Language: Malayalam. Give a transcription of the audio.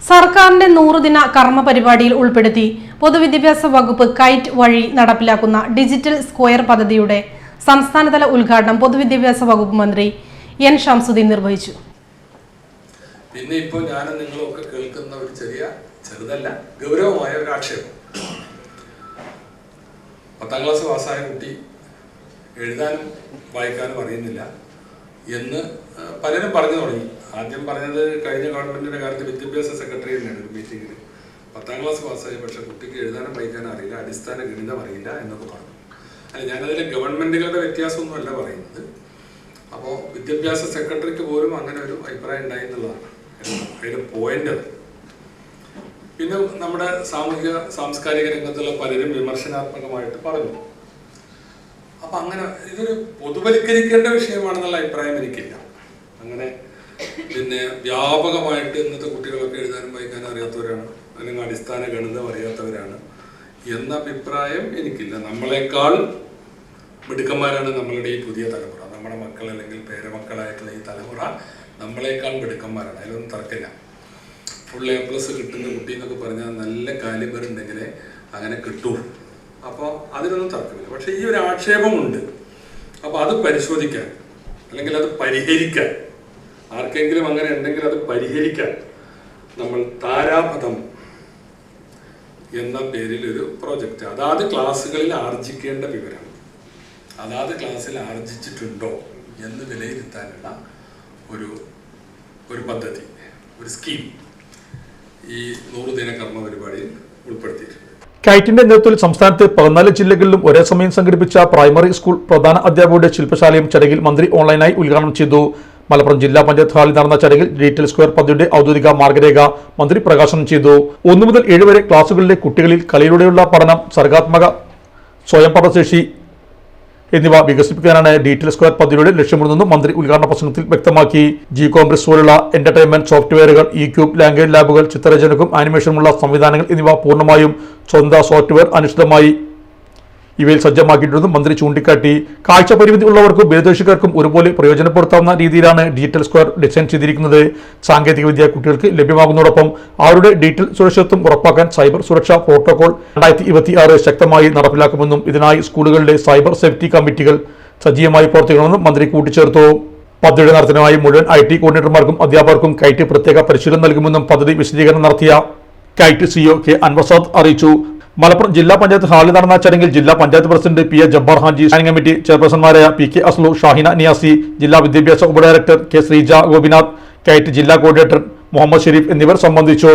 സർക്കാരിന്റെ 100 ദിന കർമ്മ പരിപാടിയിൽ ഉൾപ്പെടുത്തി പൊതുവിദ്യാഭ്യാസ വകുപ്പ് കൈറ്റ് വഴി നടപ്പിലാക്കുന്ന ഡിജിറ്റൽ സ്ക്വയർ പദ്ധതിയുടെ സംസ്ഥാനതല ഉദ്ഘാടനം പൊതുവിദ്യാഭ്യാസ വകുപ്പ് മന്ത്രി എൻ ഷംസുദ്ദീൻ നിർവഹിച്ചു. പിന്നെ ഇപ്പോൾ ഞാനും നിങ്ങളൊക്കെ കേൾക്കുന്ന ഒരു ചെറുതല്ല ഗൗരവമായ ഒരു ആക്ഷേപം. 10ാം ക്ലാസ് പാസ്സായ കുട്ടി എഴുതാനും വായിക്കാനും അറിയുന്നില്ല എന്ന് പലരും പറഞ്ഞു തുടങ്ങി. ആദ്യം പറഞ്ഞത് കഴിഞ്ഞ ഗവൺമെന്റിന്റെ കാലത്ത് വിദ്യാഭ്യാസ സെക്രട്ടറി തന്നെയാണ് ഒരു മീറ്റിംഗിൽ 10ാം ക്ലാസ് പാസ്സായി, പക്ഷെ കുട്ടിക്ക് എഴുതാനും വായിക്കാനും അറിയില്ല, അടിസ്ഥാന ഗണിതം അറിയില്ല എന്നൊക്കെ പറഞ്ഞു. അല്ല, ഞാനതിലെ ഗവൺമെന്റുകളുടെ വ്യത്യാസമൊന്നുമല്ല പറയുന്നത്. അപ്പോൾ വിദ്യാഭ്യാസ സെക്രട്ടറിക്ക് പോലും അങ്ങനെ ഒരു അഭിപ്രായം ഉണ്ടായി എന്നുള്ളതാണ് അതിന്റെ പോയിന്റ്. പിന്നെ നമ്മുടെ സാമൂഹിക സാംസ്കാരിക രംഗത്തുള്ള പലരും വിമർശനാത്മകമായിട്ട് പറഞ്ഞു. അപ്പൊ അങ്ങനെ ഇതൊരു പൊതുവൽക്കരിക്കേണ്ട വിഷയമാണെന്നുള്ള അഭിപ്രായം എനിക്കില്ല. അങ്ങനെ പിന്നെ വ്യാപകമായിട്ട് ഇന്നത്തെ കുട്ടികളൊക്കെ എഴുതാനും വായിക്കാനും അറിയാത്തവരാണ്, അല്ലെങ്കിൽ അടിസ്ഥാന ഗണിതം അറിയാത്തവരാണ് എന്ന അഭിപ്രായം എനിക്കില്ല. നമ്മളെക്കാൾ മിടുക്കന്മാരാണ് നമ്മളുടെ ഈ പുതിയ തലമുറ. നമ്മുടെ മക്കൾ അല്ലെങ്കിൽ പേരമക്കളായിട്ടുള്ള ഈ തലമുറ നമ്മളെക്കാൾ മിടുക്കന്മാരാണ്, അതിലൊന്നും തർക്കമില്ല. ഫുൾ A+ കിട്ടുന്ന കുട്ടി എന്നൊക്കെ പറഞ്ഞാൽ നല്ല കാലിബർ ഉണ്ടെങ്കിലേ അങ്ങനെ കിട്ടൂ. അപ്പോൾ അതിനൊന്നും തർക്കമില്ല. പക്ഷെ ഈ ഒരു ആക്ഷേപമുണ്ട്. അപ്പോൾ അത് പരിശോധിക്കാൻ അല്ലെങ്കിൽ അത് പരിഹരിക്കാൻ, ആർക്കെങ്കിലും അങ്ങനെ ഉണ്ടെങ്കിൽ അത് പരിഹരിക്കാൻ നമ്മൾ താരാപഥം എന്ന പേരിൽ ഒരു പ്രോജക്റ്റ് അതാത് ക്ലാസ്സുകളിൽ ആർജിക്കേണ്ട വിവരം അതാത് ക്ലാസ്സിൽ ആർജിച്ചിട്ടുണ്ടോ എന്ന് വിലയിരുത്താനുള്ള ഒരു പദ്ധതി, ഒരു സ്കീം ഈ 100 ദിന കർമ്മ പരിപാടിയിൽ ഉൾപ്പെടുത്തിയിട്ടുണ്ട്. കൈറ്റിന്റെ നേതൃത്വത്തിൽ സംസ്ഥാനത്തെ 14 ജില്ലകളിലും ഒരേ സമയം സംഘടിപ്പിച്ച പ്രൈമറി സ്കൂൾ പ്രധാന അധ്യാപകരുടെ ശില്പശാലയും ചടങ്ങിൽ മന്ത്രി ഓൺലൈനായി ഉദ്ഘാടനം ചെയ്തു. മലപ്പുറം ജില്ലാ പഞ്ചായത്ത് ഹാളിൽ നടന്ന ചടങ്ങിൽ ഡിജിറ്റൽ സ്ക്വയർ പദ്ധതിയുടെ ഔദ്യോഗിക മാർഗരേഖ മന്ത്രി പ്രകാശനം ചെയ്തു. 1 മുതൽ 7 വരെ ക്ലാസുകളിലെ കുട്ടികളിൽ കളിയിലൂടെയുള്ള പഠനം, സർഗാത്മക സ്വയം പഠനശേഷി എന്നിവ വികസിപ്പിക്കാനാണ് ഡിജിറ്റൽ സ്ക്വയർ പദ്ധതിയുടെ ലക്ഷ്യമിടുന്നതെന്നും മന്ത്രി ഉദ്ഘാടന പ്രസംഗത്തിൽ വ്യക്തമാക്കി. G-Commerce പോലുള്ള എന്റർടൈൻമെന്റ് സോഫ്റ്റ്വെയറുകൾ, E-Cube ലാംഗ്വേജ് ലാബുകൾ, ചിത്രരചനക്കും ആനിമേഷനുമുള്ള സംവിധാനങ്ങൾ എന്നിവ പൂർണ്ണമായും സ്വന്തം സോഫ്റ്റ്വെയർ അധിഷ്ഠിതമായി ഇവയിൽ സജ്ജമാക്കിയിട്ടുണ്ടെന്നും മന്ത്രി ചൂണ്ടിക്കാട്ടി. കാഴ്ച പരിമിതി ഉള്ളവർക്കും ഭിന്നശേഷിക്കാർക്കും ഒരുപോലെ പ്രയോജനപ്പെടുത്താവുന്ന രീതിയിലാണ് ഡിജിറ്റൽ സ്ക്വയർ ഡിസൈൻ ചെയ്തിരിക്കുന്നത്. സാങ്കേതികവിദ്യ കുട്ടികൾക്ക് ലഭ്യമാകുന്നതോടൊപ്പം അവരുടെ ഡിജിറ്റൽ സുരക്ഷിതത്വം ഉറപ്പാക്കാൻ സൈബർ സുരക്ഷാ പ്രോട്ടോകോൾ 2026 ശക്തമായി നടപ്പിലാക്കുമെന്നും ഇതിനായി സ്കൂളുകളിലെ സൈബർ സേഫ്റ്റി കമ്മിറ്റികൾ സജീവമായി പ്രവർത്തിക്കണമെന്നും മന്ത്രി കൂട്ടിച്ചേർത്തു. പദ്ധതിയുടെ നടത്തിനായി മുഴുവൻ IT കോർഡിനേറ്റർമാർക്കും അധ്യാപകർക്കും കൈറ്റ് പ്രത്യേക പരിശീലനം നൽകുമെന്നും പദ്ധതി വിശദീകരണം നടത്തിയ കൈറ്റ് CEO K അൻവസാദ് അറിയിച്ചു. മലപ്പുറം ജില്ലാ പഞ്ചായത്ത് ഹാളിൽ നടന്ന ചടങ്ങിൽ ജില്ലാ panchayat president P. A. Jabbar Haji, standing committee ചെയർപേഴ്സൺമാരായ P. K. അസ്ലു, ഷാഹിന നിയാസി, ജില്ലാ വിദ്യാഭ്യാസ ഉപഡയറക്ടർ K. ശ്രീജ ഗോപിനാഥ്, കൈറ്റ് ജില്ലാ കോർഡിനേറ്റർ മുഹമ്മദ് ഷെരീഫ് എന്നിവർ സംബന്ധിച്ചു.